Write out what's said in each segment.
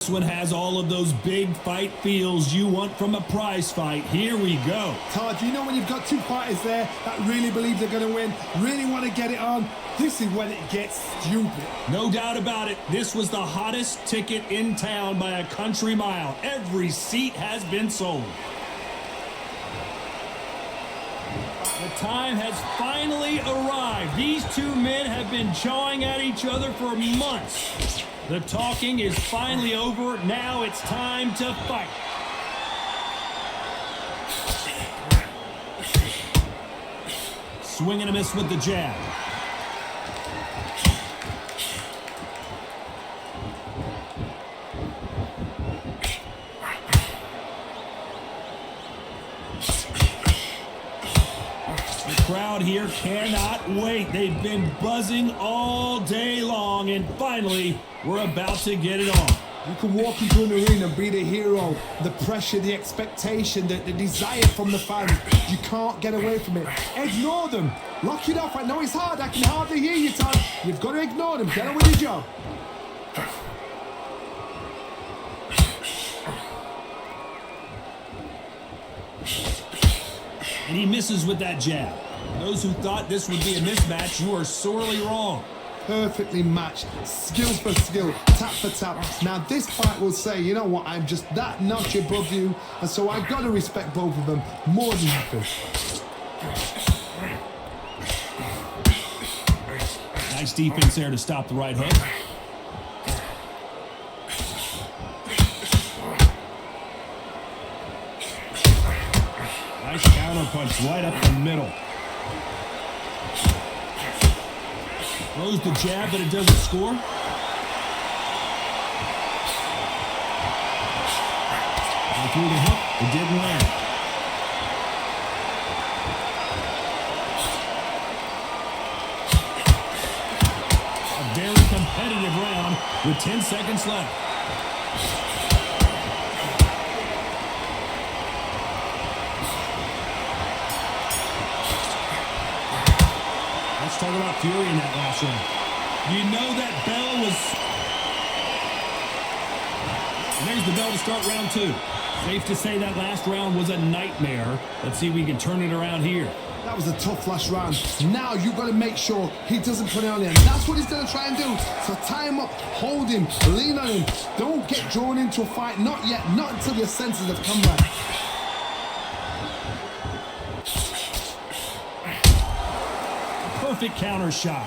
This one has all of those big fight feels you want from a prize fight. Here we go. Todd, you know when you've got two fighters there that really believe they're going to win, really want to get it on, this is when it gets stupid. No doubt about it, this was the hottest ticket in town by a country mile. Every seat has been sold. The time has finally arrived. These two men have been jawing at each other for months. The talking is finally over. Now it's time to fight. Swing and a miss with the jab. The crowd here cannot wait. They've been buzzing all day long, and finally, we're about to get it on. You can walk into an arena and be the hero. The pressure, the expectation, the desire from the fans. You can't get away from it. Ignore them. Lock it off. I know it's hard. I can hardly hear you, Todd. You've got to ignore them. Get on with your job. And he misses with that jab. Those who thought this would be a mismatch, you are sorely wrong. Perfectly matched, skill for skill, tap for tap. Now this fight will say, you know what, I'm just that notch above you, and so I've got to respect both of them more than happy. Nice defense there to stop the right hook. Nice counter punch right up the middle. Throws the jab, but it doesn't score. And through the hook, it didn't land. A very competitive round with 10 seconds left. Let's talk about fury in that last round. You know that bell was... And there's the bell to start round two. Safe to say that last round was a nightmare. Let's see if we can turn it around here. That was a tough last round. Now you've got to make sure he doesn't put it on him. That's what he's going to try and do. So tie him up, hold him, lean on him. Don't get drawn into a fight. Not yet. Not until your senses have come back. Perfect counter shot.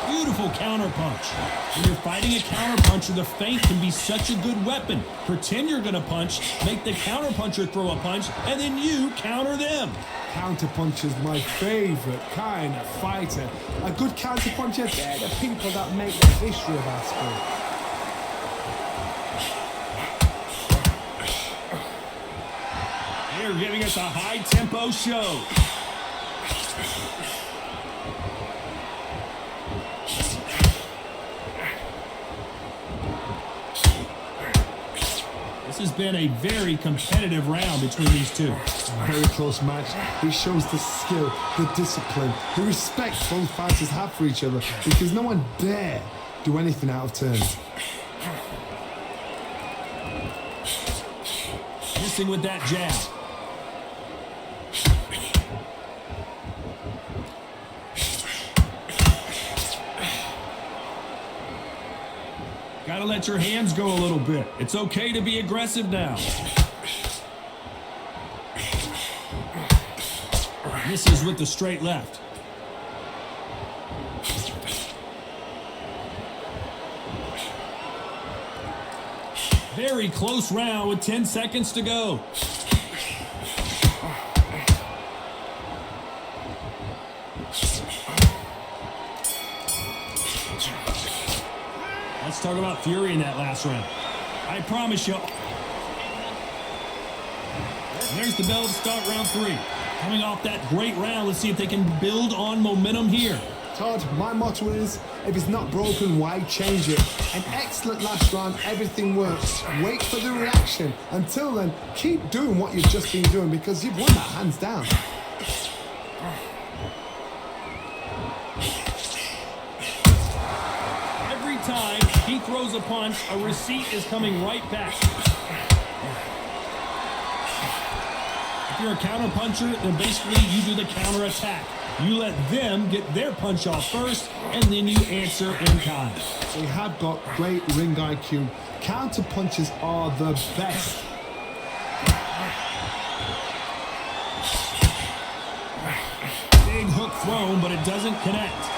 Beautiful counter punch. When you're fighting a counter puncher, the feint can be such a good weapon. Pretend you're going to punch, make the counter puncher throw a punch, and then you counter them. Counter puncher's my favorite kind of fighter. A good counter puncher, they're the people that make the history of our sport. They're giving us a high-tempo show. This has been a very competitive round between these two. Very close match. It shows the skill, the discipline, the respect both fighters have for each other, because no one dare do anything out of turn. Missing with that jab. Gotta let your hands go a little bit. It's okay to be aggressive now. Misses with the straight left. Very close round with 10 seconds to go. Let's talk about fury in that last round. I promise you. There's the bell to start round three. Coming off that great round, let's see if they can build on momentum here. Todd, my motto is, if it's not broken, why change it? An excellent last round, everything works. Wait for the reaction. Until then, keep doing what you've just been doing, because you've won that hands down. time he throws a punch, a receipt is coming right back. If you're a counter puncher, then basically you do the counter attack. You let them get their punch off first, and then you answer in kind. They have got great ring IQ. Counter punches are the best. Big hook thrown, but it doesn't connect.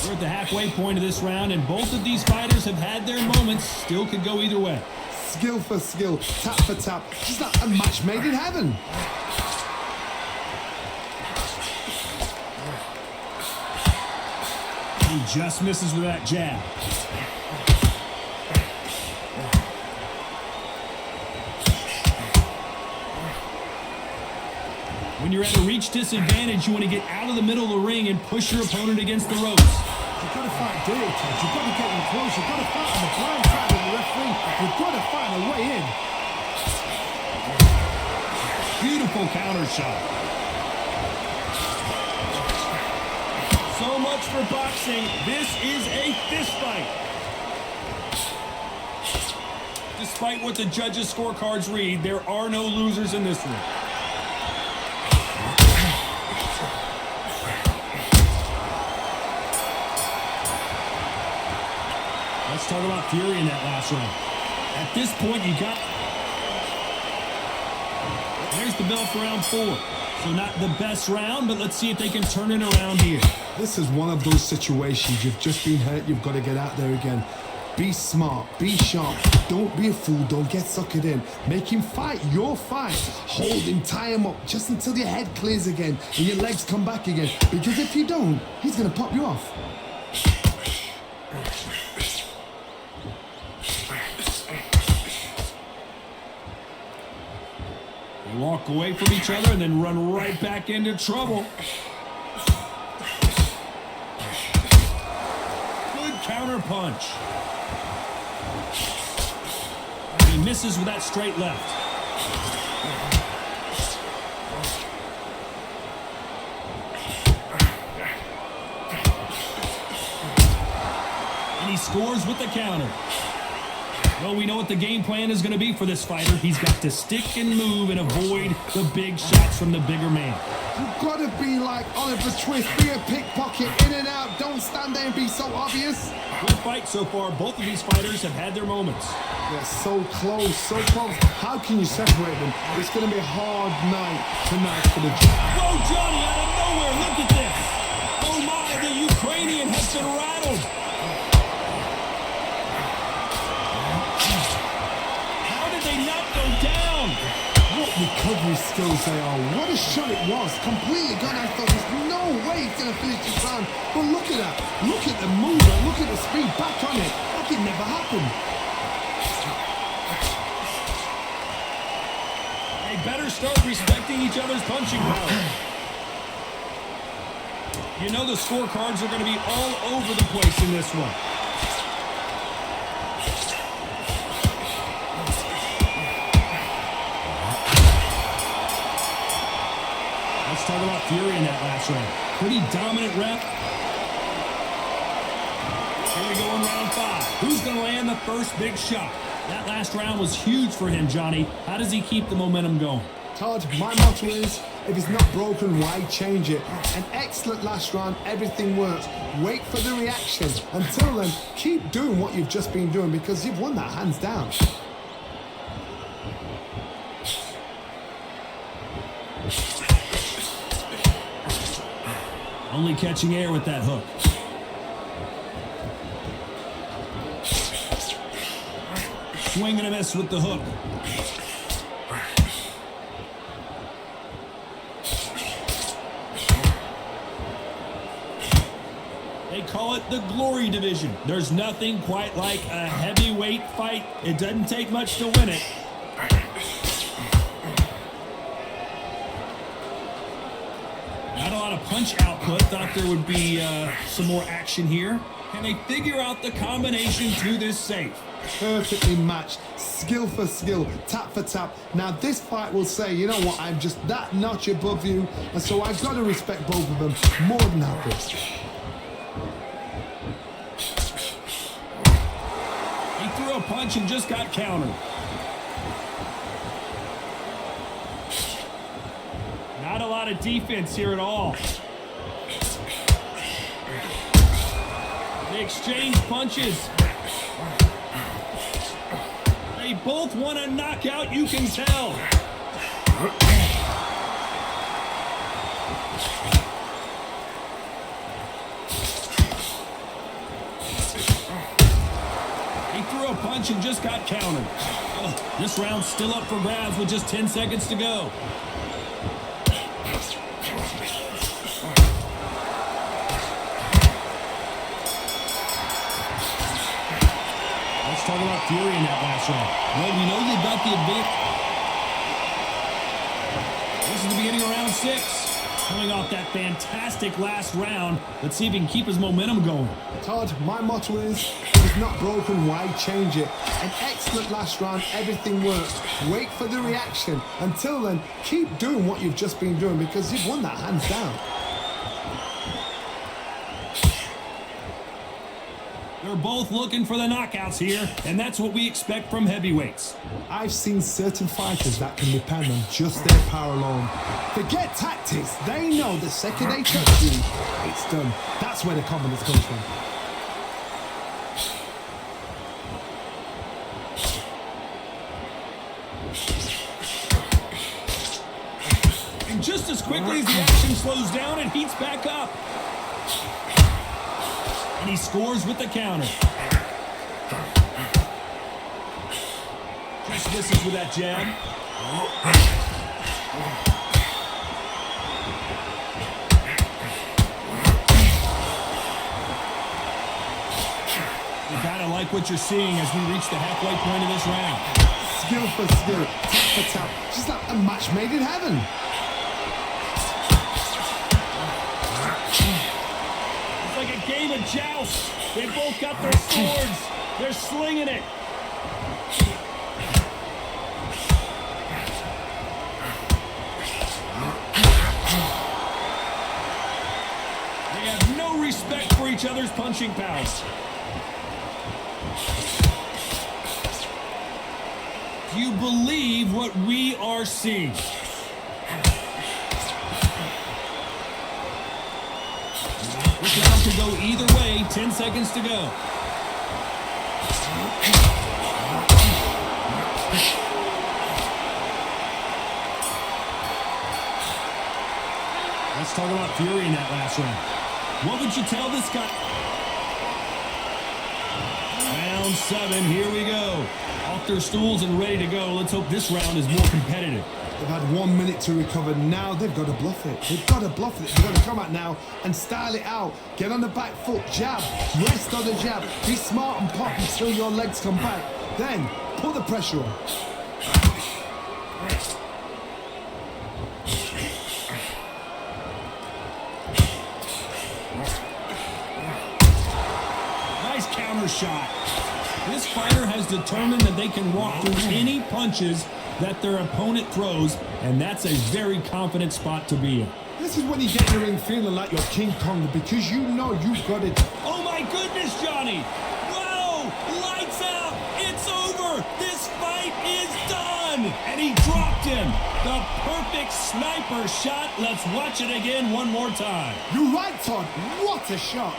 We're at the halfway point of this round, and both of these fighters have had their moments. Still could go either way. Skill for skill, tap for tap. Just like a match made in heaven. He just misses with that jab. When you're at a reach disadvantage, you want to get out of the middle of the ring and push your opponent against the ropes. You've got to fight dirty, Ted. You've got to get in close. You've got to fight on the blind side of the referee. You've got to find a way in. Beautiful counter shot. So much for boxing. This is a fist fight. Despite what the judges' scorecards read, there are no losers in this one. Let's talk about Fury in that last round. At this point, you got... There's the bell for round 4. So not the best round, but let's see if they can turn it around here. This is one of those situations. You've just been hurt. You've got to get out there again. Be smart. Be sharp. Don't be a fool. Don't get suckered in. Make him fight your fight. Hold him. Tie him up just until your head clears again and your legs come back again. Because if you don't, he's going to pop you off. They walk away from each other and then run right back into trouble. Good counter punch. He misses with that straight left. And he scores with the counter. Well, we know what the game plan is going to be for this fighter. He's got to stick and move and avoid the big shots from the bigger man. You've got to be like Oliver Twist, be a pickpocket, in and out, don't stand there and be so obvious. Good fight so far. Both of these fighters have had their moments. They're so close, so close. How can you separate them? It's going to be a hard night tonight for the judge. Whoa, Johnny, out of nowhere, look at this. Oh my, the Ukrainian has been rattled. How did they not go down? What recovery skills they are. What a shot it was. Completely gone. I thought there's no way he's going to finish this round. But look at that. Look at the movement. Look at the speed. Back on it. Like it never happened. They better start respecting each other's punching power. You know the scorecards are going to be all over the place in this one. Let's talk about Fury in that last round. Pretty dominant rep. Here we go in round 5. Who's going to land the first big shot? That last round was huge for him, Johnny. How does he keep the momentum going? Todd, my motto is, if it's not broken, why change it? An excellent last round, everything works. Wait for the reaction. Until then, keep doing what you've just been doing because you've won that hands down. Only catching air with that hook. Swing and a miss with the hook. They call it the glory division. There's nothing quite like a heavyweight fight. It doesn't take much to win it. Not a lot of punch output. Thought there would be some more action here. Can they figure out the combination to this safe? perfectly matched, skill for skill, tap for tap. Now this fight will say, you know what, I'm just that notch above you, and so I've got to respect both of them more than happy. He threw a punch and just got countered. Not a lot of defense here at all. They exchange punches. They both want a knockout, you can tell. He threw a punch and just got countered. Oh, this round's still up for grabs with just 10 seconds to go. Let's talk about Fury in that last round. Well, we know they've got the advantage. This is the beginning of round 6. Coming off that fantastic last round. Let's see if he can keep his momentum going. Todd, my motto is, if it's not broken, why change it? An excellent last round, everything worked. Wait for the reaction. Until then, keep doing what you've just been doing because you've won that hands down. They're both looking for the knockouts here, and that's what we expect from heavyweights. I've seen certain fighters that can depend on just their power alone. Forget tactics. They know the second they touch you, it's done. That's where the confidence comes from. And just as quickly as the action slows down, it heats back up. And he scores with the counter. Just misses with that jab. You gotta like what you're seeing as we reach the halfway point of this round. Skill for skill, tap for tap, just like a match made in heaven. Like a game of joust. They both got their swords. They're slinging it. They have no respect for each other's punching powers. Do you believe what we are seeing? This round could go either way. 10 seconds to go. Let's talk about Fury in that last round. What would you tell this guy? Round 7, here we go. Off their stools and ready to go. Let's hope this round is more competitive. They've had 1 minute to recover. Now they've got to bluff it. They've got to bluff it. They've got to come out now and style it out. Get on the back foot, jab, rest on the jab. Be smart and pop until your legs come back. Then put the pressure on. Nice counter shot. This fighter has determined that they can walk through any punches that their opponent throws, and that's a very confident spot to be in. This is when you get in the ring feeling like you're King Kong because you know you've got it. Oh my goodness, Johnny! Whoa! Lights out! It's over! This fight is done! And he dropped him! The perfect sniper shot. Let's watch it again one more time. You're right, Todd. What a shot!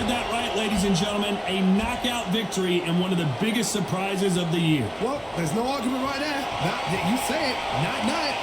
heard that right, ladies and gentlemen. A knockout victory and one of the biggest surprises of the year. Well, there's no argument right there. You say it. Night-night.